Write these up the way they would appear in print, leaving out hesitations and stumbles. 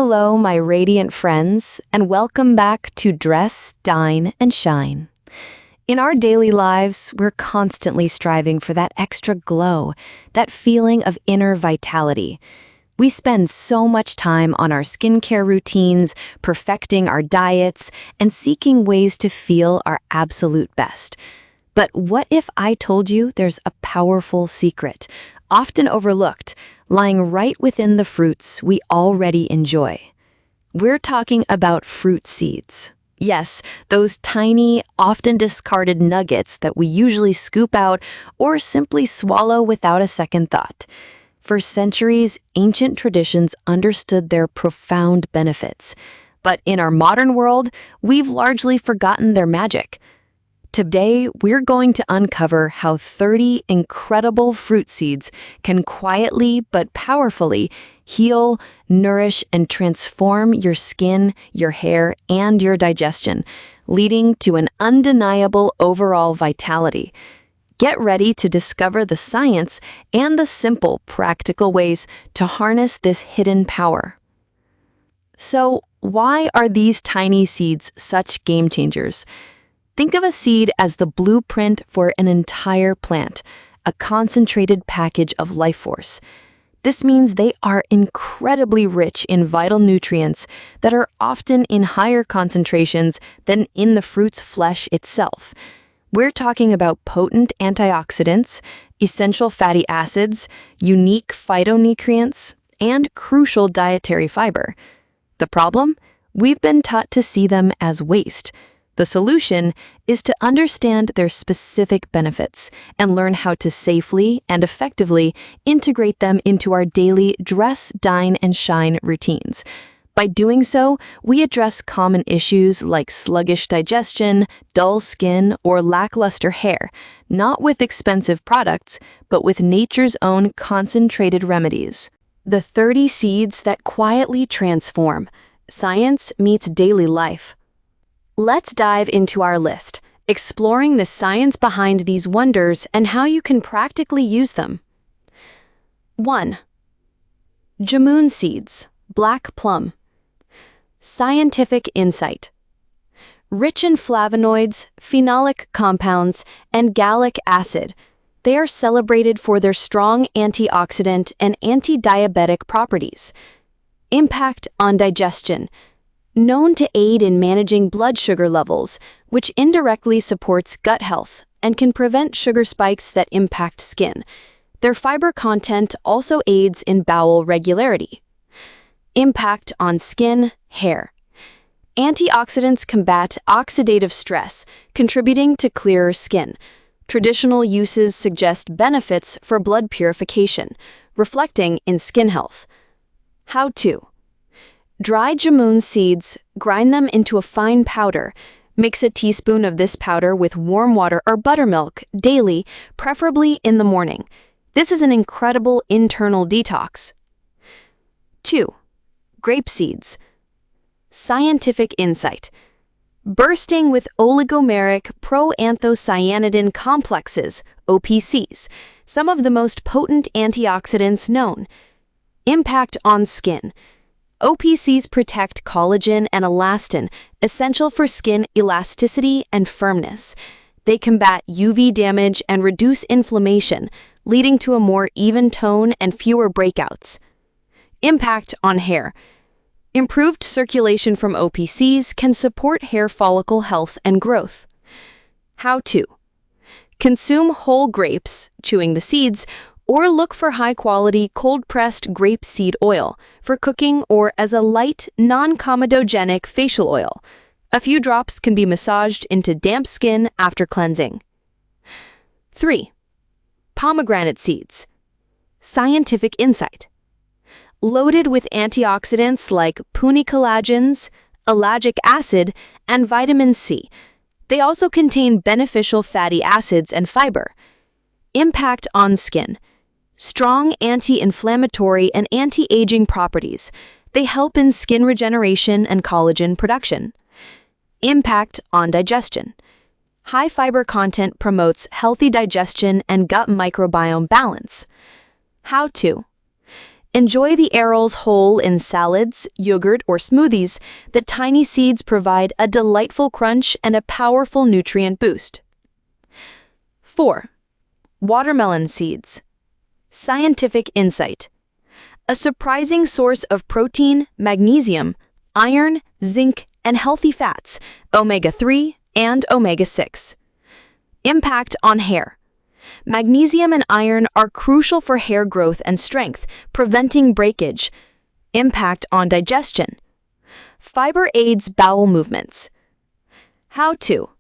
Hello, my radiant friends, and welcome back to Dress, Dine, and Shine. In our daily lives, we're constantly striving for that extra glow, that feeling of inner vitality. We spend so much time on our skincare routines, perfecting our diets, and seeking ways to feel our absolute best. But what if I told you there's a powerful secret, often overlooked, lying right within the fruits we already enjoy? We're talking about fruit seeds. Yes, those tiny, often discarded nuggets that we usually scoop out or simply swallow without a second thought. For centuries, ancient traditions understood their profound benefits. But in our modern world, we've largely forgotten their magic. Today, we're going to uncover how 30 incredible fruit seeds can quietly but powerfully heal, nourish, and transform your skin, your hair, and your digestion, leading to an undeniable overall vitality. Get ready to discover the science and the simple, practical ways to harness this hidden power. So, why are these tiny seeds such game changers? Think of a seed as the blueprint for an entire plant, a concentrated package of life force. This means they are incredibly rich in vital nutrients that are often in higher concentrations than in the fruit's flesh itself. We're talking about potent antioxidants, essential fatty acids, unique phytonutrients, and crucial dietary fiber. The problem? We've been taught to see them as waste. The solution is to understand their specific benefits and learn how to safely and effectively integrate them into our daily dress, dine, and shine routines. By doing so, we address common issues like sluggish digestion, dull skin, or lackluster hair, not with expensive products, but with nature's own concentrated remedies. The 30 seeds that quietly transform. Science meets daily life. Let's dive into our list, exploring the science behind these wonders and how you can practically use them. 1. Jamun seeds, black plum. Scientific insight. Rich in flavonoids, phenolic compounds, and gallic acid, they are celebrated for their strong antioxidant and anti-diabetic properties. Impact on digestion. Known to aid in managing blood sugar levels, which indirectly supports gut health and can prevent sugar spikes that impact skin. Their fiber content also aids in bowel regularity. Impact on skin, hair. Antioxidants combat oxidative stress, contributing to clearer skin. Traditional uses suggest benefits for blood purification, reflecting in skin health. How to? Dry jamun seeds, grind them into a fine powder. Mix a teaspoon of this powder with warm water or buttermilk daily, preferably in the morning. This is an incredible internal detox. 2. Grape seeds. Scientific insight. Bursting with oligomeric proanthocyanidin complexes, OPCs, some of the most potent antioxidants known. Impact on skin. OPCs protect collagen and elastin, essential for skin elasticity and firmness. They combat UV damage and reduce inflammation, leading to a more even tone and fewer breakouts. Impact on hair. Improved circulation from OPCs can support hair follicle health and growth. How to? Consume whole grapes, chewing the seeds, or look for high-quality cold-pressed grape seed oil for cooking or as a light, non-comedogenic facial oil. A few drops can be massaged into damp skin after cleansing. 3. Pomegranate seeds. Scientific insight. Loaded with antioxidants like punicolagens, ellagic acid, and vitamin C. They also contain beneficial fatty acids and fiber. Impact on skin. Strong anti-inflammatory and anti-aging properties. They help in skin regeneration and collagen production. Impact on digestion. High fiber content promotes healthy digestion and gut microbiome balance. How to? Enjoy the arils whole in salads, yogurt, or smoothies. The tiny seeds provide a delightful crunch and a powerful nutrient boost. 4. Watermelon seeds. Scientific insight. A surprising source of protein, magnesium, iron, zinc, and healthy fats, omega-3 and omega-6. Impact on hair. Magnesium and iron are crucial for hair growth and strength, preventing breakage. Impact on digestion. Fiber aids bowel movements. How to.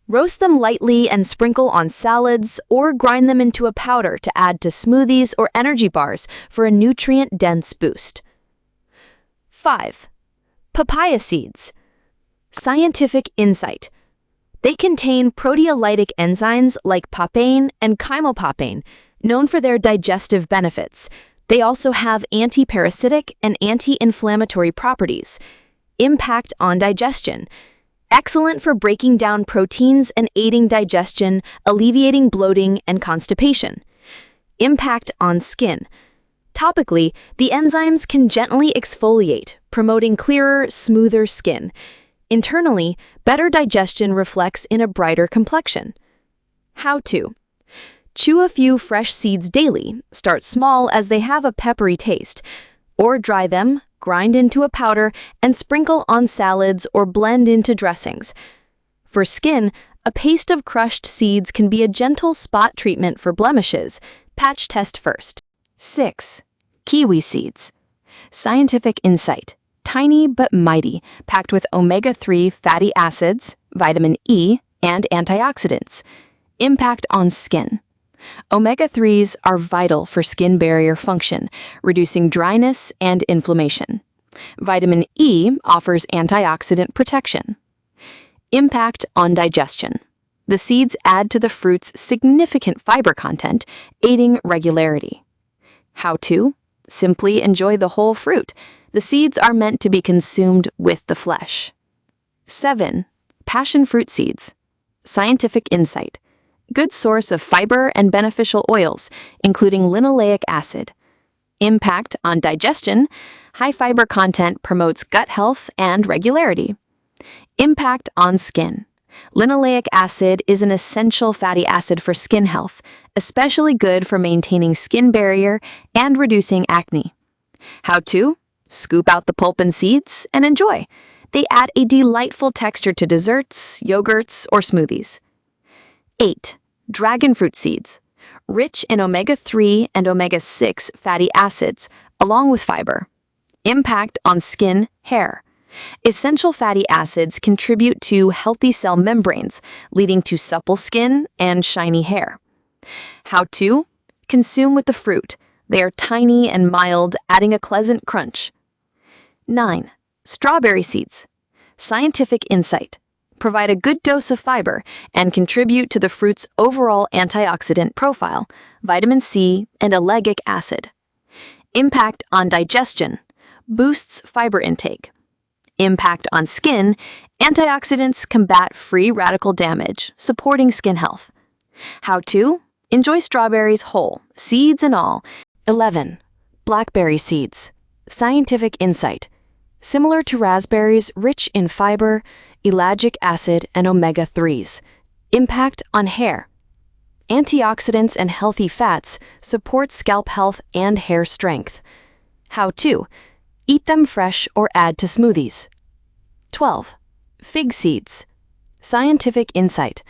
Roast them lightly and sprinkle on salads or grind them into a powder to add to smoothies or energy bars for a nutrient-dense boost. 5. Papaya seeds. Scientific insight. They contain proteolytic enzymes like papain and chymopapane, known for their digestive benefits. They also have anti-parasitic and anti-inflammatory properties. Impact on digestion. Excellent for breaking down proteins and aiding digestion, alleviating bloating and constipation. Impact on skin. Topically, the enzymes can gently exfoliate, promoting clearer, smoother skin. Internally, better digestion reflects in a brighter complexion. How to. Chew a few fresh seeds daily. Start small as they have a peppery taste. Or dry them, grind into a powder, and sprinkle on salads or blend into dressings. For skin, a paste of crushed seeds can be a gentle spot treatment for blemishes. Patch test first. 6. Kiwi seeds. Scientific insight. Tiny but mighty, packed with omega-3 fatty acids, vitamin E, and antioxidants. Impact on skin. Omega-3s are vital for skin barrier function, reducing dryness and inflammation. Vitamin E offers antioxidant protection. Impact on digestion. The seeds add to the fruit's significant fiber content, aiding regularity. How to. Simply enjoy the whole fruit. The seeds are meant to be consumed with the flesh. 7. Passion fruit seeds. Scientific insight. Good source of fiber and beneficial oils, including linoleic acid. Impact on digestion. High fiber content promotes gut health and regularity. Impact on skin. Linoleic acid is an essential fatty acid for skin health, especially good for maintaining skin barrier and reducing acne. How to. Scoop out the pulp and seeds and enjoy. They add a delightful texture to desserts, yogurts, or smoothies. 8. Dragon fruit seeds. Rich in omega-3 and omega-6 fatty acids, along with fiber. Impact on skin, hair. Essential fatty acids contribute to healthy cell membranes, leading to supple skin and shiny hair. How to. Consume with the fruit. They are tiny and mild, adding a pleasant crunch. 9. Strawberry seeds. Scientific insight. Provide a good dose of fiber and contribute to the fruit's overall antioxidant profile, vitamin C, and ellagic acid. Impact on digestion. Boosts fiber intake. Impact on skin. Antioxidants combat free radical damage, supporting skin health. How to. Enjoy strawberries whole, seeds and all. 11. Blackberry seeds. Scientific insight. Similar to raspberries, rich in fiber, ellagic acid, and omega-3s. Impact on hair. Antioxidants and healthy fats support scalp health and hair strength. How to. Eat them fresh or add to smoothies. 12. Fig seeds. Scientific insight.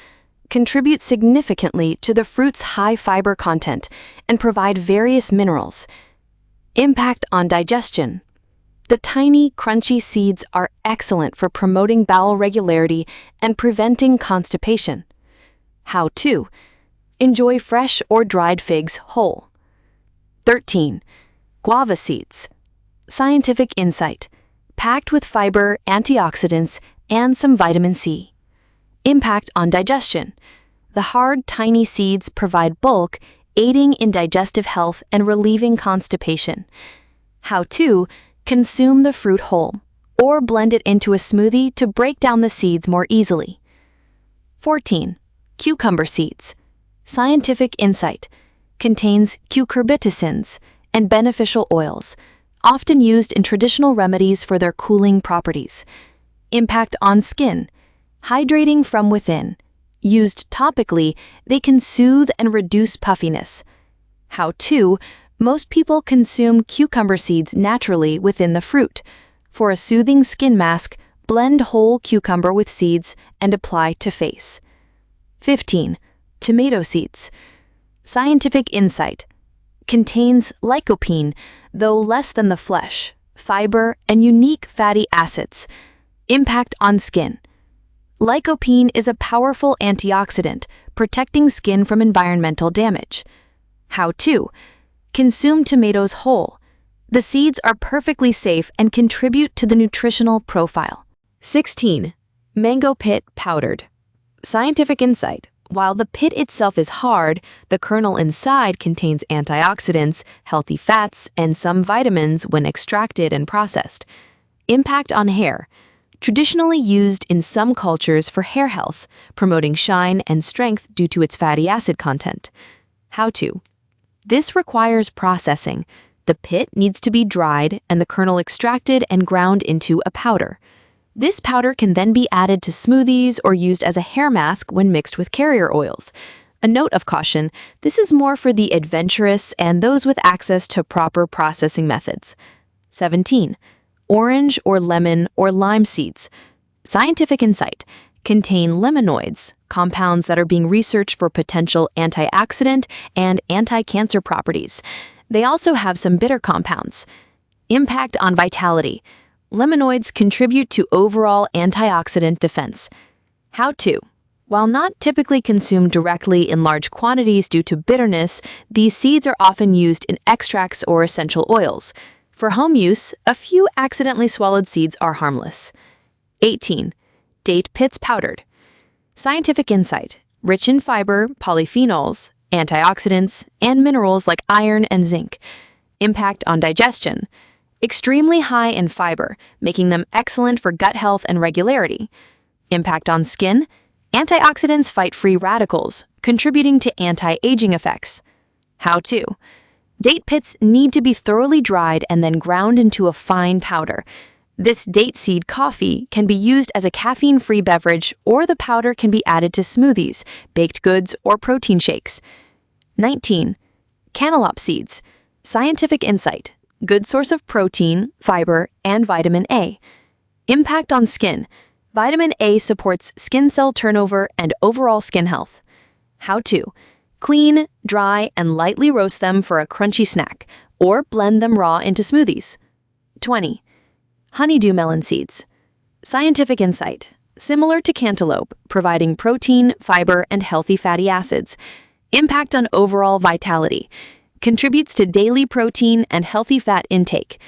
Contribute significantly to the fruit's high fiber content and provide various minerals. Impact on digestion. The tiny, crunchy seeds are excellent for promoting bowel regularity and preventing constipation. How to. Enjoy fresh or dried figs whole. 13. Guava seeds. Scientific insight. Packed with fiber, antioxidants, and some vitamin C. Impact on digestion. The hard, tiny seeds provide bulk, aiding in digestive health and relieving constipation. How to. Consume the fruit whole, or blend it into a smoothie to break down the seeds more easily. 14. Cucumber seeds. Scientific insight. Contains cucurbitacins, and beneficial oils, often used in traditional remedies for their cooling properties. Impact on skin. Hydrating from within. Used topically, they can soothe and reduce puffiness. How-to: most people consume cucumber seeds naturally within the fruit. For a soothing skin mask, blend whole cucumber with seeds and apply to face. 15. Tomato seeds. Scientific insight. Contains lycopene, though less than the flesh, fiber, and unique fatty acids. Impact on skin. Lycopene is a powerful antioxidant, protecting skin from environmental damage. How-to: consume tomatoes whole. The seeds are perfectly safe and contribute to the nutritional profile. 16. Mango pit powdered. Scientific insight. While the pit itself is hard, the kernel inside contains antioxidants, healthy fats, and some vitamins when extracted and processed. Impact on hair. Traditionally used in some cultures for hair health, promoting shine and strength due to its fatty acid content. How-to: this requires processing. The pit needs to be dried and the kernel extracted and ground into a powder. This powder can then be added to smoothies or used as a hair mask when mixed with carrier oils. A note of caution: this is more for the adventurous and those with access to proper processing methods. 17. Orange or lemon or lime seeds. Scientific insight. Contain lemonoids, compounds that are being researched for potential antioxidant and anti-cancer properties. They also have some bitter compounds. Impact on vitality. Lemonoids contribute to overall antioxidant defense. How-to: while not typically consumed directly in large quantities due to bitterness, these seeds are often used in extracts or essential oils. For home use, a few accidentally swallowed seeds are harmless. 18. Date pits powdered. Scientific insight. Rich in fiber, polyphenols, antioxidants, and minerals like iron and zinc. Impact on digestion. Extremely high in fiber, making them excellent for gut health and regularity. Impact on skin. Antioxidants fight free radicals, contributing to anti-aging effects. How-to: date pits need to be thoroughly dried and then ground into a fine powder. This date seed coffee can be used as a caffeine-free beverage, or the powder can be added to smoothies, baked goods, or protein shakes. 19. Cantaloupe seeds. Scientific insight. Good source of protein, fiber, and vitamin A. Impact on skin. Vitamin A supports skin cell turnover and overall skin health. How-to: clean, dry, and lightly roast them for a crunchy snack, or blend them raw into smoothies. 20. Honeydew melon seeds. Scientific insight. Similar to cantaloupe, providing protein, fiber, and healthy fatty acids. Impact on overall vitality. Contributes to daily protein and healthy fat intake.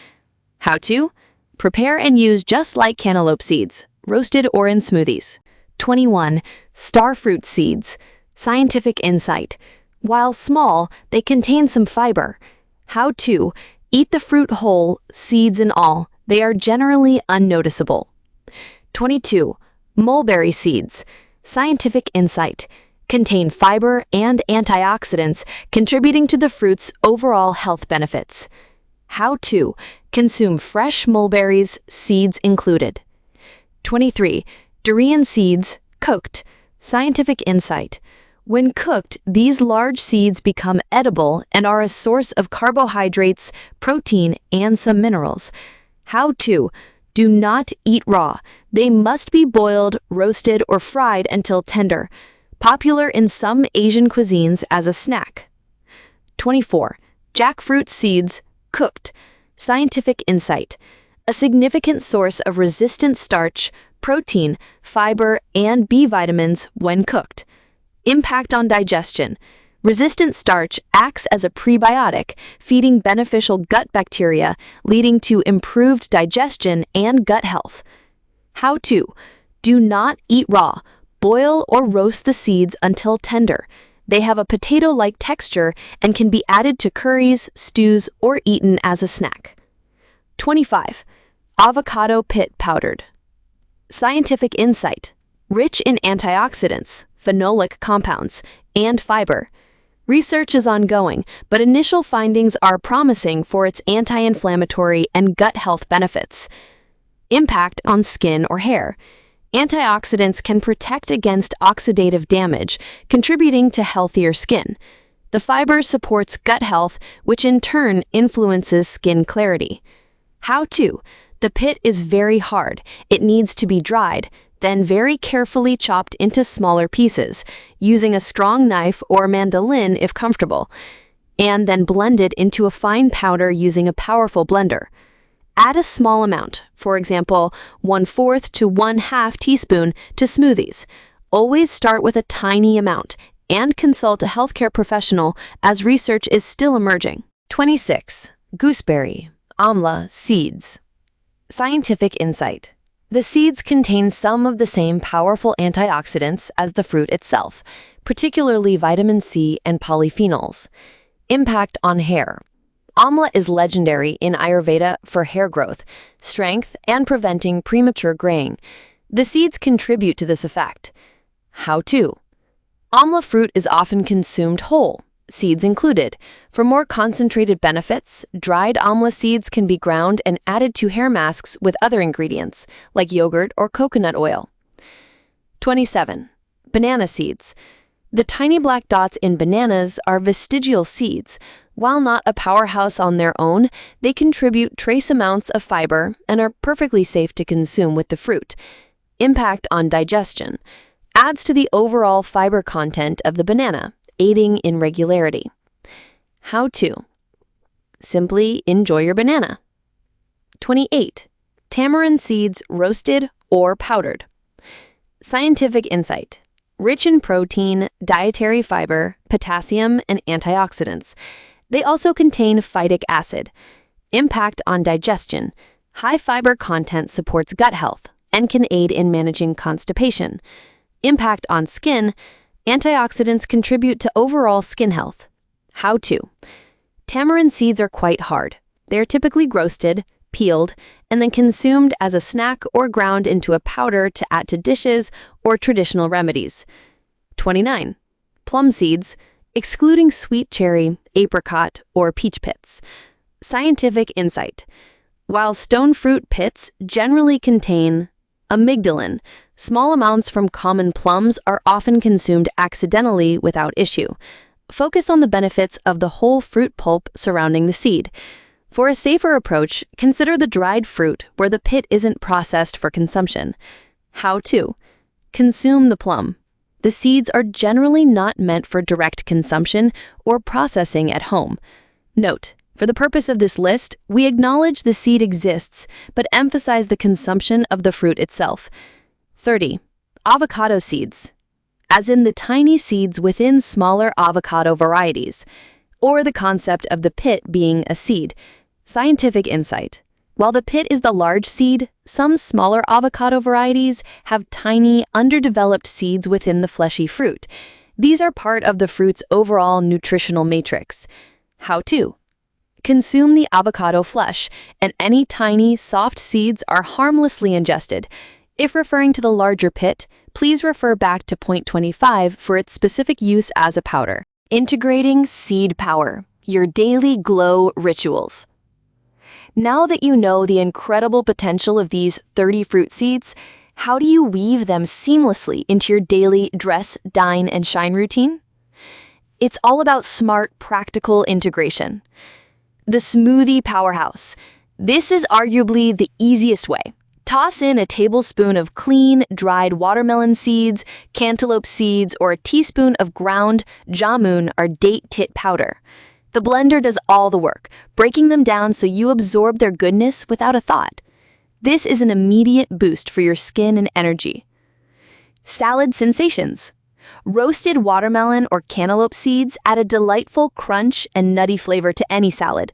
How-to: prepare and use just like cantaloupe seeds, roasted or in smoothies. 21. Starfruit seeds. Scientific insight. While small, they contain some fiber. How-to: eat the fruit whole, seeds and all. They are generally unnoticeable. 22. Mulberry seeds. Scientific insight. Contain fiber and antioxidants, contributing to the fruit's overall health benefits. How-to: consume fresh mulberries, seeds included. 23. Durian seeds, cooked. Scientific insight. When cooked, these large seeds become edible and are a source of carbohydrates, protein, and some minerals. How-to: do not eat raw. They must be boiled, roasted, or fried until tender. Popular in some Asian cuisines as a snack. 24. Jackfruit seeds, cooked. Scientific insight. A significant source of resistant starch, protein, fiber, and B vitamins when cooked. Impact on digestion. Resistant starch acts as a prebiotic, feeding beneficial gut bacteria, leading to improved digestion and gut health. How-to: do not eat raw. Boil or roast the seeds until tender. They have a potato-like texture and can be added to curries, stews, or eaten as a snack. 25. Avocado pit powdered. Scientific insight. Rich in antioxidants, phenolic compounds, and fiber. Research is ongoing, but initial findings are promising for its anti-inflammatory and gut health benefits. Impact on skin or hair. Antioxidants can protect against oxidative damage, contributing to healthier skin. The fiber supports gut health, which in turn influences skin clarity. How to? The pit is very hard. It needs to be dried, then very carefully chopped into smaller pieces, using a strong knife or mandolin if comfortable, and then blended into a fine powder using a powerful blender. Add a small amount, for example, 1/4 to 1/2 teaspoon to smoothies. Always start with a tiny amount and consult a healthcare professional as research is still emerging. 26. Gooseberry, amla seeds. Scientific insight. The seeds contain some of the same powerful antioxidants as the fruit itself, particularly vitamin C and polyphenols. Impact on hair. Amla is legendary in Ayurveda for hair growth, strength, and preventing premature graying. The seeds contribute to this effect. How to? Amla fruit is often consumed whole, seeds included. For more concentrated benefits, dried amla seeds can be ground and added to hair masks with other ingredients, like yogurt or coconut oil. 27. Banana seeds. The tiny black dots in bananas are vestigial seeds. While not a powerhouse on their own, they contribute trace amounts of fiber and are perfectly safe to consume with the fruit. Impact on digestion. Adds to the overall fiber content of the banana, aiding in regularity. How to? Simply enjoy your banana. 28. Tamarind seeds, roasted or powdered. Scientific insight. Rich in protein, dietary fiber, potassium, and antioxidants. They also contain phytic acid. Impact on digestion. High fiber content supports gut health and can aid in managing constipation. Impact on skin. Antioxidants contribute to overall skin health. How to? Tamarind seeds are quite hard. They are typically roasted, peeled, and then consumed as a snack or ground into a powder to add to dishes or traditional remedies. 29. Plum seeds, excluding sweet cherry, apricot, or peach pits. Scientific insight. While stone fruit pits generally contain amygdalin, small amounts from common plums are often consumed accidentally without issue. Focus on the benefits of the whole fruit pulp surrounding the seed. For a safer approach, consider the dried fruit where the pit isn't processed for consumption. How to? Consume the plum. The seeds are generally not meant for direct consumption or processing at home. Note: for the purpose of this list, we acknowledge the seed exists, but emphasize the consumption of the fruit itself. 30. Avocado seeds, as in the tiny seeds within smaller avocado varieties, or the concept of the pit being a seed. Scientific insight. While the pit is the large seed, some smaller avocado varieties have tiny, underdeveloped seeds within the fleshy fruit. These are part of the fruit's overall nutritional matrix. How to? Consume the avocado flesh, and any tiny, soft seeds are harmlessly ingested. If referring to the larger pit, please refer back to point 25 for its specific use as a powder. Integrating seed power, your daily glow rituals. Now that you know the incredible potential of these 30 fruit seeds, how do you weave them seamlessly into your daily dress, dine, and shine routine? It's all about smart, practical integration. The smoothie powerhouse. This is arguably the easiest way. Toss in a tablespoon of clean, dried watermelon seeds, cantaloupe seeds, or a teaspoon of ground jamun or date tit powder. The blender does all the work, breaking them down so you absorb their goodness without a thought. This is an immediate boost for your skin and energy. Salad sensations. Roasted watermelon or cantaloupe seeds add a delightful crunch and nutty flavor to any salad.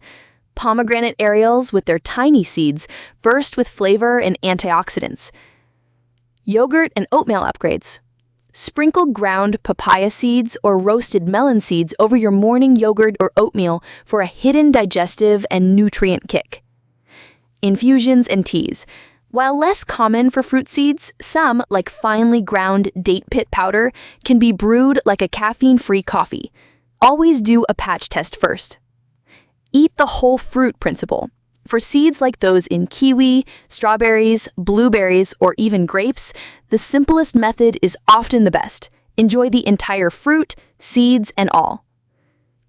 Pomegranate areoles with their tiny seeds burst with flavor and antioxidants. Yogurt and oatmeal upgrades. Sprinkle ground papaya seeds or roasted melon seeds over your morning yogurt or oatmeal for a hidden digestive and nutrient kick. Infusions and teas. While less common for fruit seeds, some, like finely ground date pit powder, can be brewed like a caffeine-free coffee. always do a patch test first. Eat the whole fruit principle. For seeds like those in kiwi, strawberries, blueberries, or even grapes, the simplest method is often the best. Enjoy the entire fruit, seeds, and all.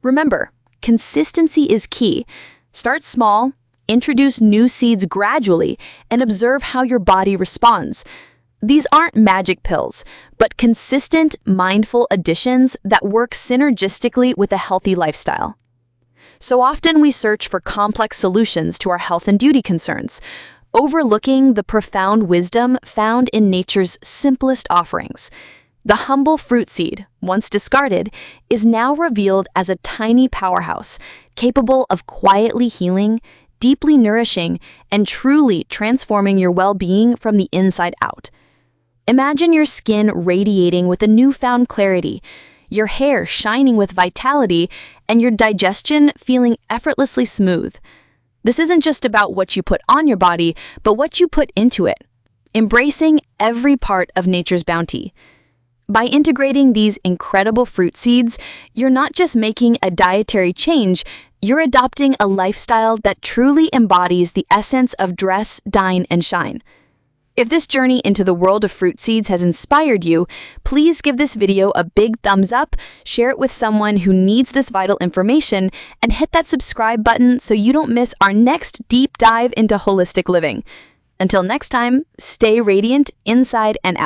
Remember, consistency is key. Start small, introduce new seeds gradually, and observe how your body responds. These aren't magic pills, but consistent, mindful additions that work synergistically with a healthy lifestyle. So often we search for complex solutions to our health and beauty concerns, overlooking the profound wisdom found in nature's simplest offerings. The humble fruit seed, once discarded, is now revealed as a tiny powerhouse, capable of quietly healing, deeply nourishing, and truly transforming your well-being from the inside out. Imagine your skin radiating with a newfound clarity, your hair shining with vitality, and your digestion feeling effortlessly smooth. This isn't just about what you put on your body, but what you put into it, embracing every part of nature's bounty. By integrating these incredible fruit seeds, you're not just making a dietary change, you're adopting a lifestyle that truly embodies the essence of dress, dine, and shine. If this journey into the world of fruit seeds has inspired you, please give this video a big thumbs up, share it with someone who needs this vital information, and hit that subscribe button so you don't miss our next deep dive into holistic living. Until next time, stay radiant inside and out.